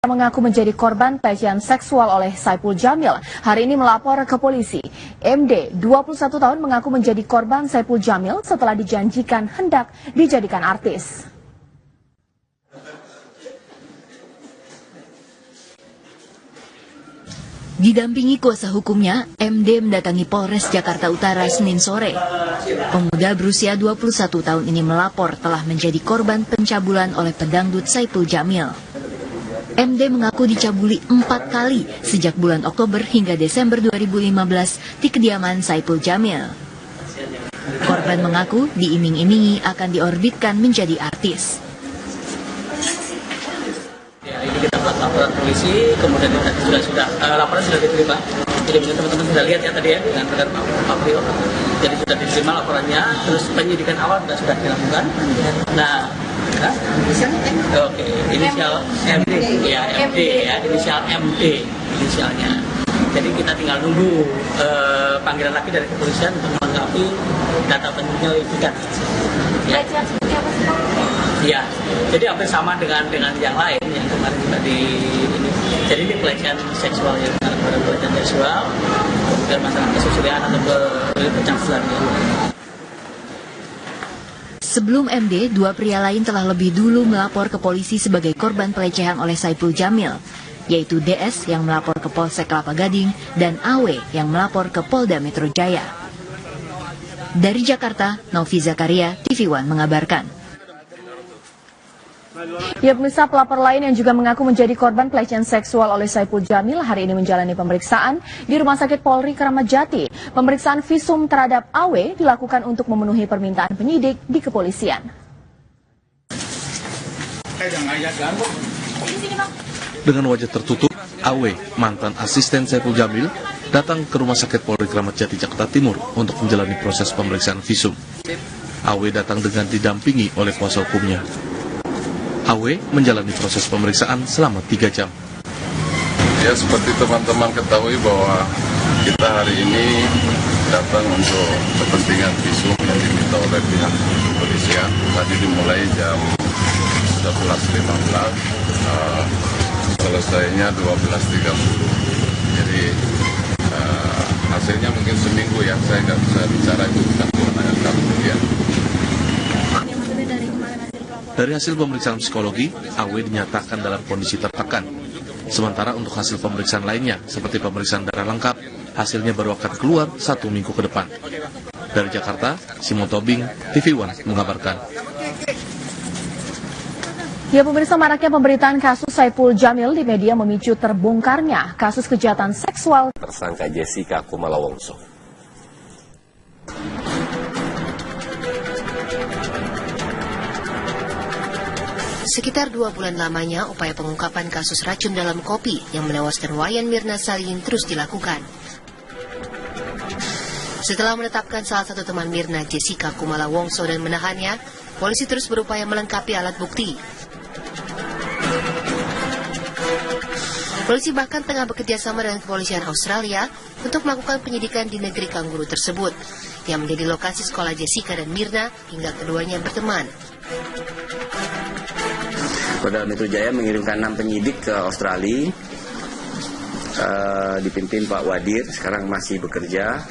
mengaku menjadi korban pelecehan seksual oleh Saipul Jamil. Hari ini melapor ke polisi. MD, 21 tahun, mengaku menjadi korban Saipul Jamil setelah dijanjikan hendak dijadikan artis. Didampingi kuasa hukumnya, MD mendatangi Polres Jakarta Utara Senin sore. Pemuda berusia 21 tahun ini melapor telah menjadi korban pencabulan oleh pedangdut Saipul Jamil. MD mengaku dicabuli 4 kali sejak bulan Oktober hingga Desember 2015 di kediaman Saipul Jamil. Korban mengaku diiming-imingi akan diorbitkan menjadi artis. Kita buat laporan polisi, kemudian laporan sudah diterima. Jadi teman-teman sudah lihat ya tadi ya dengan Pak Priyo. Jadi sudah diterima laporannya, terus penyidikan awal sudah dilakukan. Nah, oke, inisial MD, ya MD ya, inisial MD inisialnya. Jadi kita tinggal nunggu panggilan lagi dari kepolisian untuk melengkapi data penyelidikan. Ya. Iya, jadi hampir sama dengan yang lain yang kemarin juga di ini. Jadi ini pelecehan seksual ya, pada pelecehan seksual, kemudian masalah kesusilaan atau pencabulan ya. Sebelum MD, 2 pria lain telah lebih dulu melapor ke polisi sebagai korban pelecehan oleh Saipul Jamil, yaitu DS yang melapor ke Polsek Kelapa Gading dan AW yang melapor ke Polda Metro Jaya. Dari Jakarta, Novi Zakaria, TV One mengabarkan. Ya, pemirsa, pelapor lain yang juga mengaku menjadi korban pelecehan seksual oleh Saipul Jamil hari ini menjalani pemeriksaan di Rumah Sakit Polri Kramat Jati. Pemeriksaan visum terhadap AW dilakukan untuk memenuhi permintaan penyidik di kepolisian. Dengan wajah tertutup, AW, mantan asisten Saipul Jamil, datang ke Rumah Sakit Polri Kramat Jati, Jakarta Timur untuk menjalani proses pemeriksaan visum. AW datang dengan didampingi oleh kuasa hukumnya. AW menjalani proses pemeriksaan selama 3 jam. Ya, seperti teman-teman ketahui bahwa kita hari ini datang untuk kepentingan visum yang diminta oleh pihak kepolisian. Tadi dimulai jam 11.15, selesainya 12.30. Jadi hasilnya mungkin seminggu ya, saya nggak bisa bicara itu bukan kewenangan kami ya. Dari hasil pemeriksaan psikologi, AW dinyatakan dalam kondisi tertekan. Sementara untuk hasil pemeriksaan lainnya, seperti pemeriksaan darah lengkap, hasilnya baru akan keluar 1 minggu ke depan. Dari Jakarta, Simon Tobing, TV One mengabarkan. Ya, pemirsa, maraknya pemberitaan kasus Saipul Jamil di media memicu terbongkarnya kasus kejahatan seksual tersangka Jessica Kumala Wongso. Sekitar 2 bulan lamanya, upaya pengungkapan kasus racun dalam kopi yang menewaskan Wayan Mirna Salihin terus dilakukan. Setelah menetapkan salah satu teman Mirna, Jessica Kumala Wongso, dan menahannya, polisi terus berupaya melengkapi alat bukti. Polisi bahkan tengah bekerja sama dengan kepolisian Australia untuk melakukan penyidikan di negeri kanguru tersebut, yang menjadi lokasi sekolah Jessica dan Mirna hingga keduanya berteman. Polda Metro Jaya mengirimkan 6 penyidik ke Australia, dipimpin Pak Wadir, sekarang masih bekerja.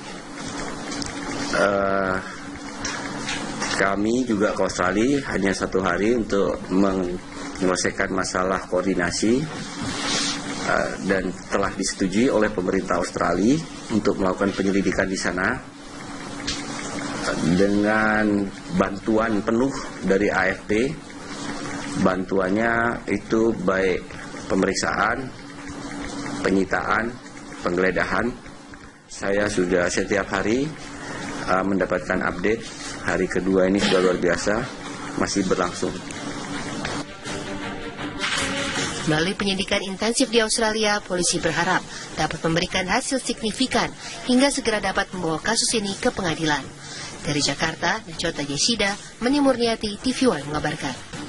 Kami juga ke Australia hanya 1 hari untuk menyelesaikan masalah koordinasi, dan telah disetujui oleh pemerintah Australia untuk melakukan penyelidikan di sana dengan bantuan penuh dari AFP. Bantuannya itu baik pemeriksaan, penyitaan, penggeledahan. Saya sudah setiap hari mendapatkan update. Hari kedua ini sudah luar biasa, masih berlangsung. Melalui penyidikan intensif di Australia, polisi berharap dapat memberikan hasil signifikan hingga segera dapat membawa kasus ini ke pengadilan. Dari Jakarta, Najota Yesida, Meni Murniati, TV One mengabarkan.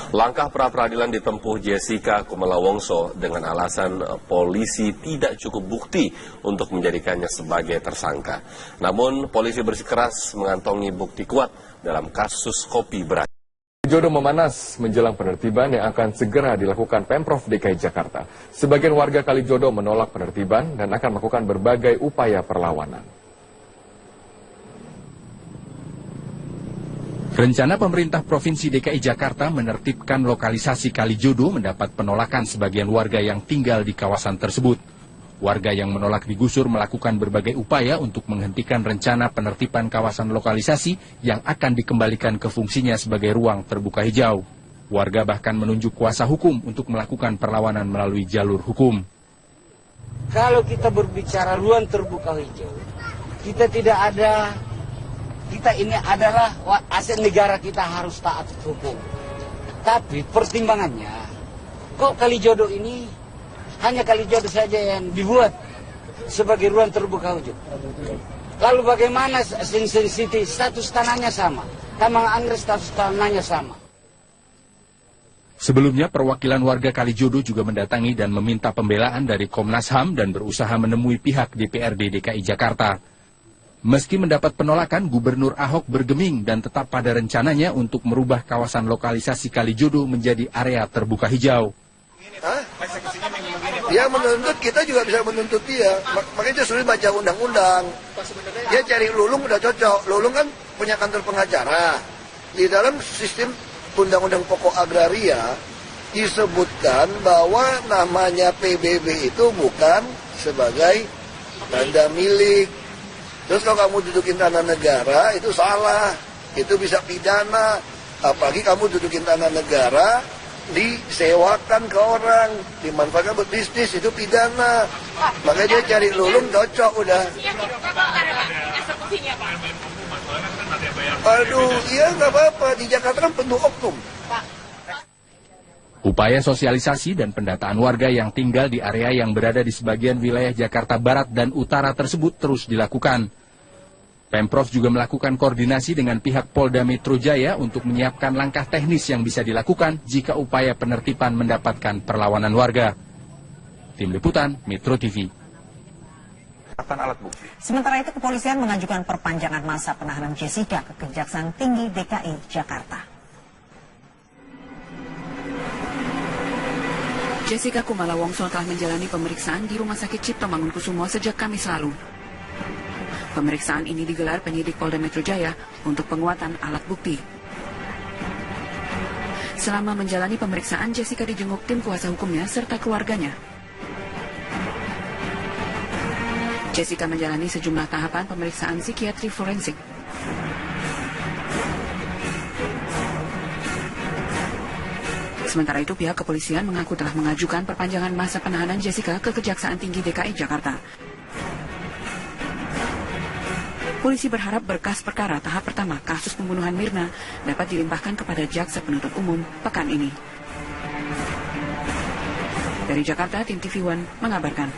Langkah pra-peradilan ditempuh Jessica Kumala Wongso dengan alasan polisi tidak cukup bukti untuk menjadikannya sebagai tersangka. Namun polisi bersikeras mengantongi bukti kuat dalam kasus kopi berat. Jodoh memanas menjelang penertiban yang akan segera dilakukan Pemprov DKI Jakarta. Sebagian warga Kalijodo menolak penertiban dan akan melakukan berbagai upaya perlawanan. Rencana pemerintah Provinsi DKI Jakarta menertibkan lokalisasi Kalijodo mendapat penolakan sebagian warga yang tinggal di kawasan tersebut. Warga yang menolak digusur melakukan berbagai upaya untuk menghentikan rencana penertiban kawasan lokalisasi yang akan dikembalikan ke fungsinya sebagai ruang terbuka hijau. Warga bahkan menunjuk kuasa hukum untuk melakukan perlawanan melalui jalur hukum. Kalau kita berbicara ruang terbuka hijau, kita ini adalah aset negara, kita harus taat hukum. Tapi pertimbangannya, kok Kalijodo ini hanya Kalijodo saja yang dibuat sebagai ruang terbuka hijau. Lalu bagaimana Sensiti status tanahnya sama, Taman Anggrek status tanahnya sama. Sebelumnya perwakilan warga Kalijodo juga mendatangi dan meminta pembelaan dari Komnas HAM dan berusaha menemui pihak DPRD DKI Jakarta. Meski mendapat penolakan, Gubernur Ahok bergeming dan tetap pada rencananya untuk merubah kawasan lokalisasi Kalijodo menjadi area terbuka hijau. Dia menuntut, kita juga bisa menuntut dia. Makanya dia sulit baca undang-undang. Dia cari Lulung udah cocok. Lulung kan punya kantor pengacara. Di dalam sistem undang-undang pokok agraria disebutkan bahwa namanya PBB itu bukan sebagai tanda milik. Terus kalau kamu dudukin tanah negara itu salah. Itu bisa pidana. Apalagi kamu dudukin tanah negara disewakan ke orang, dimanfaatkan buat bisnis, itu pidana. Makanya dia cari Lulung cocok udah. Aduh, iya nggak apa-apa, di Jakarta kan penuh oknum. Upaya sosialisasi dan pendataan warga yang tinggal di area yang berada di sebagian wilayah Jakarta Barat dan Utara tersebut terus dilakukan. Pemprov juga melakukan koordinasi dengan pihak Polda Metro Jaya untuk menyiapkan langkah teknis yang bisa dilakukan jika upaya penertiban mendapatkan perlawanan warga. Tim Liputan, Metro TV. Sementara itu, kepolisian mengajukan perpanjangan masa penahanan Jessica ke Kejaksaan Tinggi DKI Jakarta. Jessica Kumala Wongso telah menjalani pemeriksaan di Rumah Sakit Cipto Mangunkusumo sejak Kamis lalu. Pemeriksaan ini digelar penyidik Polda Metro Jaya untuk penguatan alat bukti. Selama menjalani pemeriksaan, Jessica dijenguk tim kuasa hukumnya serta keluarganya. Jessica menjalani sejumlah tahapan pemeriksaan psikiatri forensik. Sementara itu, pihak kepolisian mengaku telah mengajukan perpanjangan masa penahanan Jessica ke Kejaksaan Tinggi DKI Jakarta. Polisi berharap berkas perkara tahap pertama kasus pembunuhan Mirna dapat dilimpahkan kepada Jaksa Penuntut Umum pekan ini. Dari Jakarta, tim TV One mengabarkan.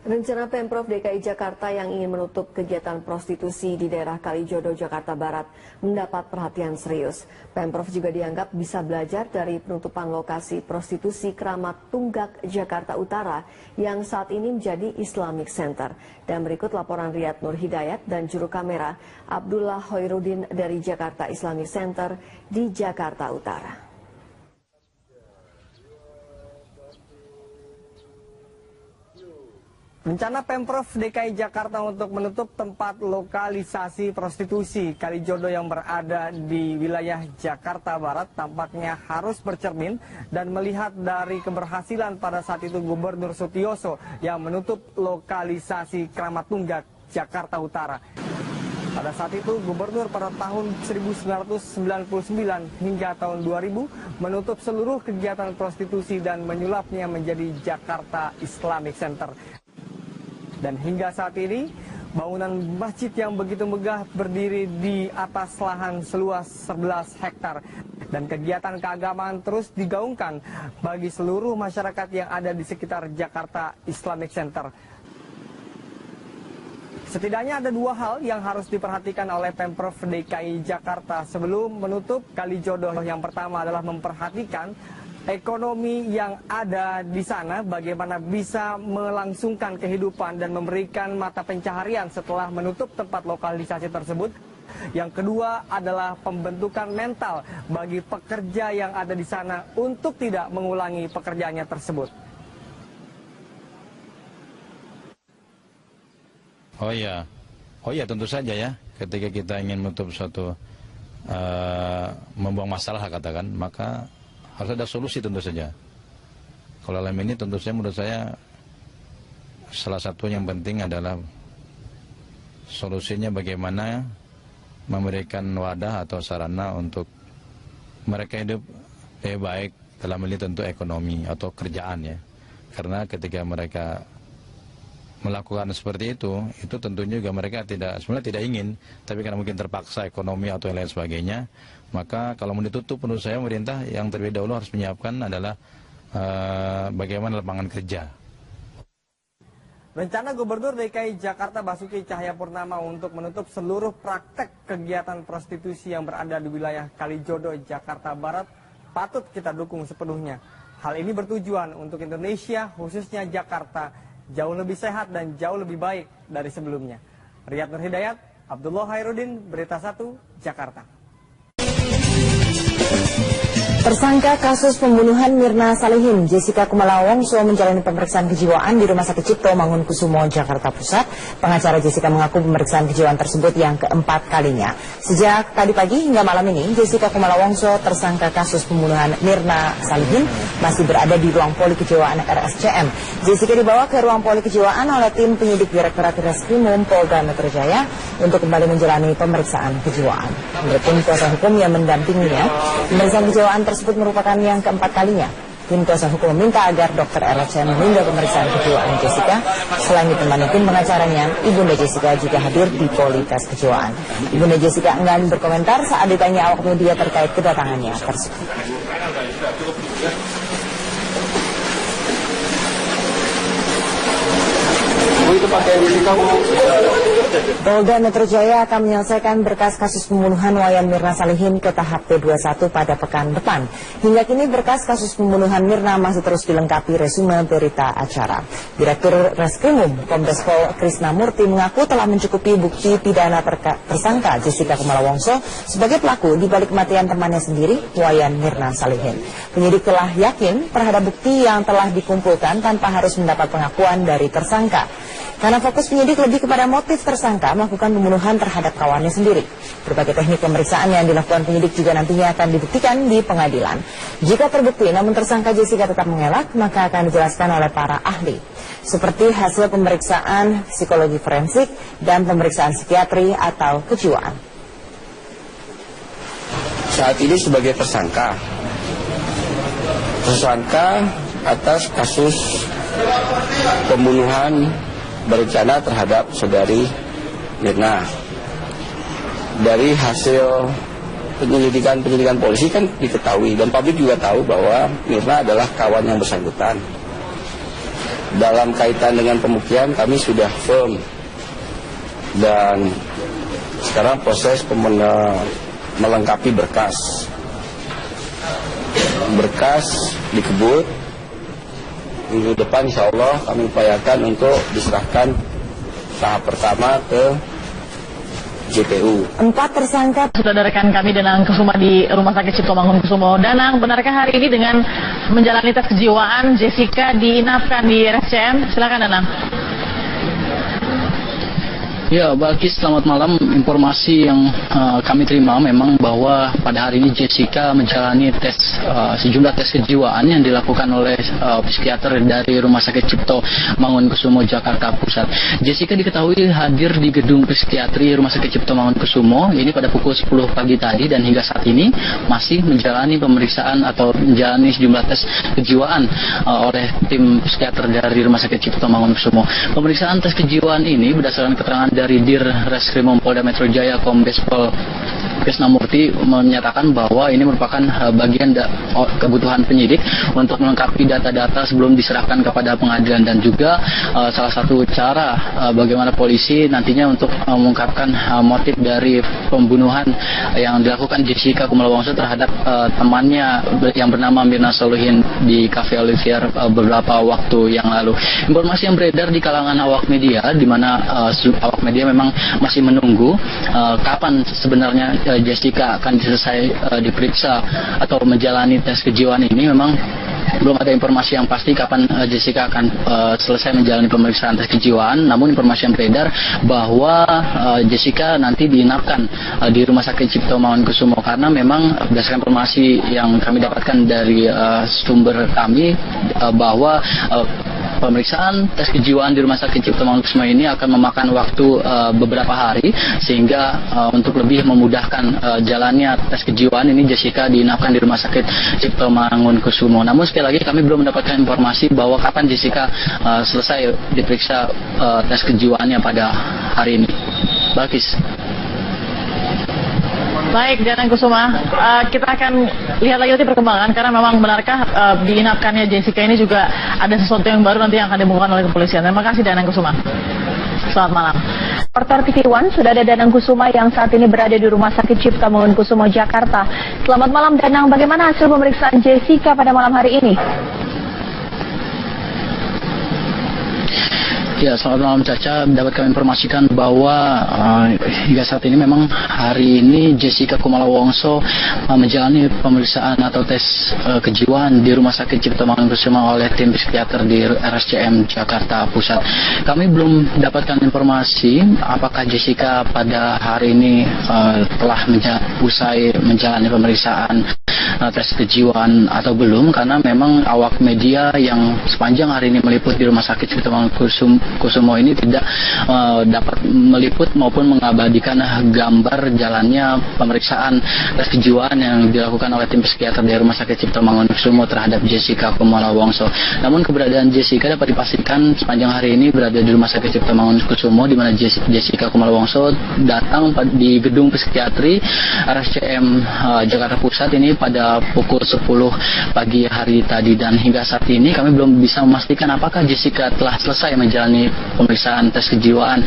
Rencana Pemprov DKI Jakarta yang ingin menutup kegiatan prostitusi di daerah Kalijodo, Jakarta Barat mendapat perhatian serius. Pemprov juga dianggap bisa belajar dari penutupan lokasi prostitusi Keramat Tunggak, Jakarta Utara yang saat ini menjadi Islamic Center. Dan berikut laporan Riyad Nur Hidayat dan juru kamera Abdullah Hoirudin dari Jakarta Islamic Center di Jakarta Utara. Rencana Pemprov DKI Jakarta untuk menutup tempat lokalisasi prostitusi Kalijodo yang berada di wilayah Jakarta Barat tampaknya harus bercermin dan melihat dari keberhasilan pada saat itu Gubernur Sutioso yang menutup lokalisasi Keramat Tunggak, Jakarta Utara. Pada saat itu Gubernur pada tahun 1999 hingga tahun 2000 menutup seluruh kegiatan prostitusi dan menyulapnya menjadi Jakarta Islamic Center. Dan hingga saat ini, bangunan masjid yang begitu megah berdiri di atas lahan seluas 11 hektar. Dan kegiatan keagamaan terus digaungkan bagi seluruh masyarakat yang ada di sekitar Jakarta Islamic Center. Setidaknya ada dua hal yang harus diperhatikan oleh Pemprov DKI Jakarta sebelum menutup Kalijodo. Yang pertama adalah memperhatikan ekonomi yang ada di sana, bagaimana bisa melangsungkan kehidupan dan memberikan mata pencaharian setelah menutup tempat lokalisasi tersebut. Yang kedua adalah pembentukan mental bagi pekerja yang ada di sana untuk tidak mengulangi pekerjaannya tersebut. Oh iya tentu saja ya, ketika kita ingin menutup suatu membuang masalah katakan, maka harus ada solusi tentu saja. Kalau dalam ini tentu saja menurut saya salah satu yang penting adalah solusinya bagaimana memberikan wadah atau sarana untuk mereka hidup lebih baik, dalam ini tentu ekonomi atau kerjaan ya. Karena ketika mereka melakukan seperti itu tentunya juga mereka sebenarnya tidak ingin, tapi karena mungkin terpaksa ekonomi atau yang lain sebagainya, maka kalau mau ditutup menurut saya pemerintah yang terlebih dahulu harus menyiapkan adalah bagaimana lapangan kerja. Rencana Gubernur DKI Jakarta Basuki Cahayapurnama untuk menutup seluruh praktek kegiatan prostitusi yang berada di wilayah Kalijodo, Jakarta Barat patut kita dukung sepenuhnya. Hal ini bertujuan untuk Indonesia, khususnya Jakarta, jauh lebih sehat dan jauh lebih baik dari sebelumnya. Riyad Nurhidayat, Abdullah Hairudin, Berita 1, Jakarta. Tersangka kasus pembunuhan Mirna Salihin, Jessica Kumala Wongso menjalani pemeriksaan kejiwaan di Rumah Sakit Cipto Mangunkusumo, Jakarta Pusat. Pengacara Jessica mengaku pemeriksaan kejiwaan tersebut yang keempat kalinya. Sejak tadi pagi hingga malam ini, Jessica Kumala Wongso, tersangka kasus pembunuhan Mirna Salihin, masih berada di ruang poli kejiwaan RSCM. Jessica dibawa ke ruang poli kejiwaan oleh tim penyidik Direktorat Reskrimum Polda Metro Jaya untuk kembali menjalani pemeriksaan kejiwaan. Menurut tim kuasa hukum yang mendampinginya, pemeriksaan kejiwaan tersebut merupakan yang keempat kalinya. Tim kuasa hukum meminta agar dokter RSCM menunda pemeriksaan kejiwaan Jessica. Selain ditemani tim pengacaranya, Ibunda Jessica juga hadir di poli tes kejiwaan. Ibunda Jessica enggan berkomentar saat ditanya awak media terkait kedatangannya tersebut. Polda Metro Jaya akan menyelesaikan berkas kasus pembunuhan Wayan Mirna Salihin ke tahap P21 pada pekan depan. Hingga kini berkas kasus pembunuhan Mirna masih terus dilengkapi resume berita acara. Direktur Reskrimum Kombes Pol Krisna Murti mengaku telah mencukupi bukti pidana tersangka Jessica Kumala Wongso sebagai pelaku di balik kematian temannya sendiri, Wayan Mirna Salihin. Penyidik telah yakin terhadap bukti yang telah dikumpulkan tanpa harus mendapat pengakuan dari tersangka. Karena fokus penyidik lebih kepada motif tersangka melakukan pembunuhan terhadap kawannya sendiri. Berbagai teknik pemeriksaan yang dilakukan penyidik juga nantinya akan dibuktikan di pengadilan. Jika terbukti namun tersangka Jessica tetap mengelak, maka akan dijelaskan oleh para ahli. Seperti hasil pemeriksaan psikologi forensik dan pemeriksaan psikiatri atau kejiwaan. Saat ini sebagai tersangka atas kasus pembunuhan berencana terhadap saudari Mirna. Dari hasil penyelidikan polisi kan diketahui dan publik juga tahu bahwa Mirna adalah kawan yang bersangkutan. Dalam kaitan dengan pembuktian kami sudah firm dan sekarang proses melengkapi berkas dikebut. Minggu depan insya Allah kami upayakan untuk diserahkan tahap pertama ke JPU. 4 tersangka sudah ada rekan kami Danang Kusuma di Rumah Sakit Cipto Mangunkusumo. Danang, benarkah hari ini dengan menjalani tes kejiwaan Jessica diinapkan di RSCM? Silakan Danang. Ya, Balkis, selamat malam. Informasi yang kami terima memang bahwa pada hari ini Jessica menjalani sejumlah tes kejiwaan yang dilakukan oleh psikiater dari Rumah Sakit Cipto Mangunkusumo, Jakarta Pusat. Jessica diketahui hadir di gedung psikiatri Rumah Sakit Cipto Mangunkusumo ini pada pukul 10 pagi tadi dan hingga saat ini masih menjalani pemeriksaan atau menjalani sejumlah tes kejiwaan oleh tim psikiater dari Rumah Sakit Cipto Mangunkusumo. Pemeriksaan tes kejiwaan ini berdasarkan keterangan dari Dir Reskrimum Polda Metro Jaya Kombes Pol Krisnamurti menyatakan bahwa ini merupakan bagian kebutuhan penyidik untuk melengkapi data-data sebelum diserahkan kepada pengadilan, dan juga salah satu cara bagaimana polisi nantinya untuk mengungkapkan motif dari pembunuhan yang dilakukan Jessica Kumala Wongso terhadap temannya yang bernama Mirna Solihin di Cafe Olivier beberapa waktu yang lalu. Informasi yang beredar di kalangan awak media, di mana awak media memang masih menunggu kapan sebenarnya Jessica akan selesai diperiksa atau menjalani tes kejiwaan ini. Memang belum ada informasi yang pasti kapan Jessica akan selesai menjalani pemeriksaan tes kejiwaan. Namun informasi yang beredar bahwa Jessica nanti diinapkan di Rumah Sakit Cipto Mangunkusumo, karena memang berdasarkan informasi yang kami dapatkan dari sumber kami bahwa pemeriksaan tes kejiwaan di Rumah Sakit Cipto Mangunkusumo ini akan memakan waktu beberapa hari, sehingga untuk lebih memudahkan jalannya tes kejiwaan ini, Jessica diinapkan di Rumah Sakit Cipto Mangunkusumo. Namun sekali lagi kami belum mendapatkan informasi bahwa kapan Jessica selesai diperiksa tes kejiwaannya pada hari ini. Bakis. Baik, Danang Kusuma, kita akan lihat lagi nanti perkembangan, karena memang benarkah diinapkannya Jessica ini juga ada sesuatu yang baru nanti yang akan dibongkar oleh kepolisian. Terima kasih Danang Kusuma. Selamat malam. Reporter TV One, sudah ada Danang Kusuma yang saat ini berada di Rumah Sakit Cipto Mangunkusumo, Jakarta. Selamat malam Danang, bagaimana hasil pemeriksaan Jessica pada malam hari ini? Ya, selamat malam Caca. Dapat kami informasikan bahwa hingga saat ini memang hari ini Jessica Kumala Wongso menjalani pemeriksaan atau tes kejiwaan di Rumah Sakit Cipto Mangunkusumo oleh tim psikiater di RSCM Jakarta Pusat. Kami belum dapatkan informasi apakah Jessica pada hari ini telah usai menjalani pemeriksaan tes kejiwaan atau belum, karena memang awak media yang sepanjang hari ini meliput di Rumah Sakit Cipto Mangunkusumo ini tidak dapat meliput maupun mengabadikan gambar jalannya pemeriksaan tes kejiwaan yang dilakukan oleh tim psikiater di Rumah Sakit Cipto Mangunkusumo terhadap Jessica Kumala Wongso. Namun keberadaan Jessica dapat dipastikan sepanjang hari ini berada di Rumah Sakit Cipto Mangunkusumo, di mana Jessica Kumala Wongso datang di gedung psikiatri RSCM Jakarta Pusat ini pada pukul 10 pagi hari tadi, dan hingga saat ini kami belum bisa memastikan apakah Jessica telah selesai menjalani pemeriksaan tes kejiwaan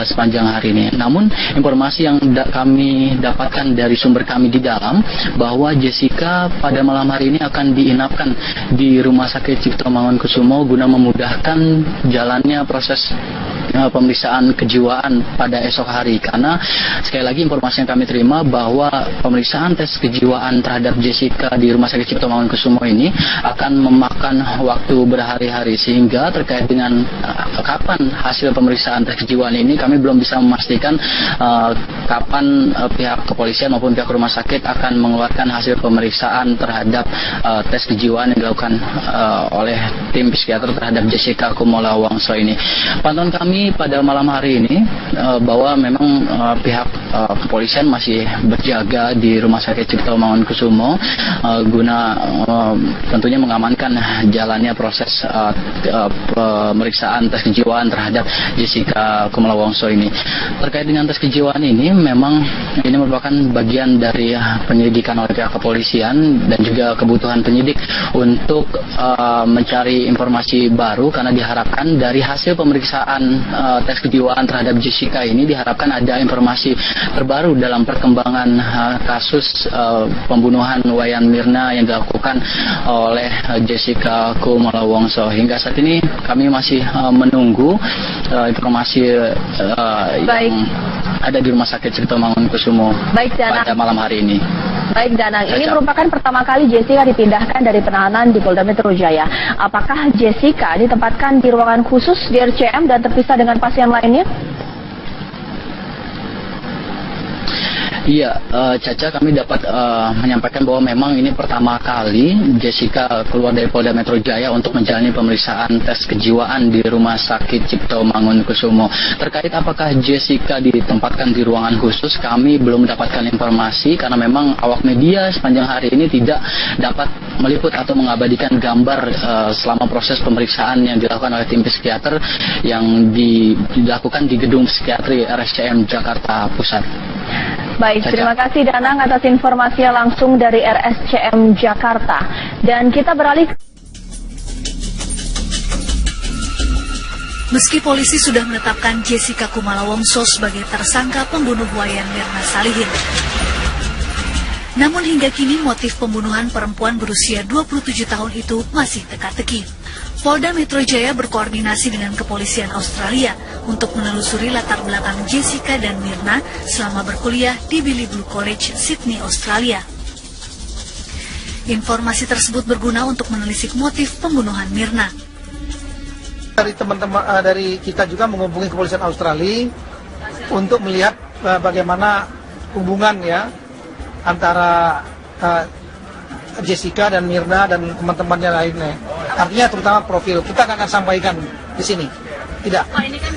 sepanjang hari ini. Namun informasi yang kami dapatkan dari sumber kami di dalam bahwa Jessica pada malam hari ini akan diinapkan di Rumah Sakit Cipto Mangunkusumo guna memudahkan jalannya proses pemeriksaan kejiwaan pada esok hari, karena sekali lagi informasi yang kami terima bahwa pemeriksaan tes kejiwaan terhadap Jessica di Rumah Sakit Cipto Mangunkusumo ini akan memakan waktu berhari-hari, sehingga terkait dengan kapan hasil pemeriksaan tes kejiwaan ini kami belum bisa memastikan kapan pihak kepolisian maupun pihak rumah sakit akan mengeluarkan hasil pemeriksaan terhadap tes kejiwaan yang dilakukan oleh tim psikiater terhadap Jessica Kumala Wongso ini. Pantauan kami pada malam hari ini bahwa memang pihak kepolisian masih berjaga di Rumah Sakit Cipto Mangunkusumo guna tentunya mengamankan jalannya proses pemeriksaan tes kejiwaan terhadap Jessica Kumala Wongso ini. Terkait dengan tes kejiwaan ini, memang ini merupakan bagian dari penyelidikan oleh pihak kepolisian dan juga kebutuhan penyidik untuk mencari informasi baru, karena diharapkan dari hasil pemeriksaan tes kejiwaan terhadap Jessica ini diharapkan ada informasi terbaru dalam perkembangan kasus pembunuhan Wayan Mirna yang dilakukan oleh Jessica Kumala Wongso. Hingga saat ini kami masih menunggu informasi yang ada di Rumah Sakit Cipto Mangunkusumo pada malam hari ini. Baik Danang, ini merupakan pertama kali Jessica dipindahkan dari penahanan di Polda Metro Jaya. Apakah Jessica ditempatkan di ruangan khusus di RCM dan terpisah dengan pasien lainnya? Iya, Caca, kami dapat menyampaikan bahwa memang ini pertama kali Jessica keluar dari Polda Metro Jaya untuk menjalani pemeriksaan tes kejiwaan di Rumah Sakit Cipto Mangunkusumo. Terkait apakah Jessica ditempatkan di ruangan khusus, kami belum mendapatkan informasi, karena memang awak media sepanjang hari ini tidak dapat meliput atau mengabadikan gambar selama proses pemeriksaan yang dilakukan oleh tim psikiater yang dilakukan di gedung psikiatri RSCM Jakarta Pusat. Baik, terima kasih Danang atas informasinya langsung dari RSCM Jakarta. Dan kita beralih. Meski polisi sudah menetapkan Jessica Kumala Wongso sebagai tersangka pembunuh Wayan Mirna Salihin, namun hingga kini motif pembunuhan perempuan berusia 27 tahun itu masih teka-teki. Polda Metro Jaya berkoordinasi dengan kepolisian Australia untuk menelusuri latar belakang Jessica dan Mirna selama berkuliah di Billy Blue College, Sydney, Australia. Informasi tersebut berguna untuk menelisik motif pembunuhan Mirna. Dari teman-teman dari kita juga menghubungi kepolisian Australia untuk melihat bagaimana hubungan ya antara Jessica dan Mirna dan teman-temannya lainnya. Artinya terutama profil kita akan sampaikan di sini. Tidak. Pak, ini kan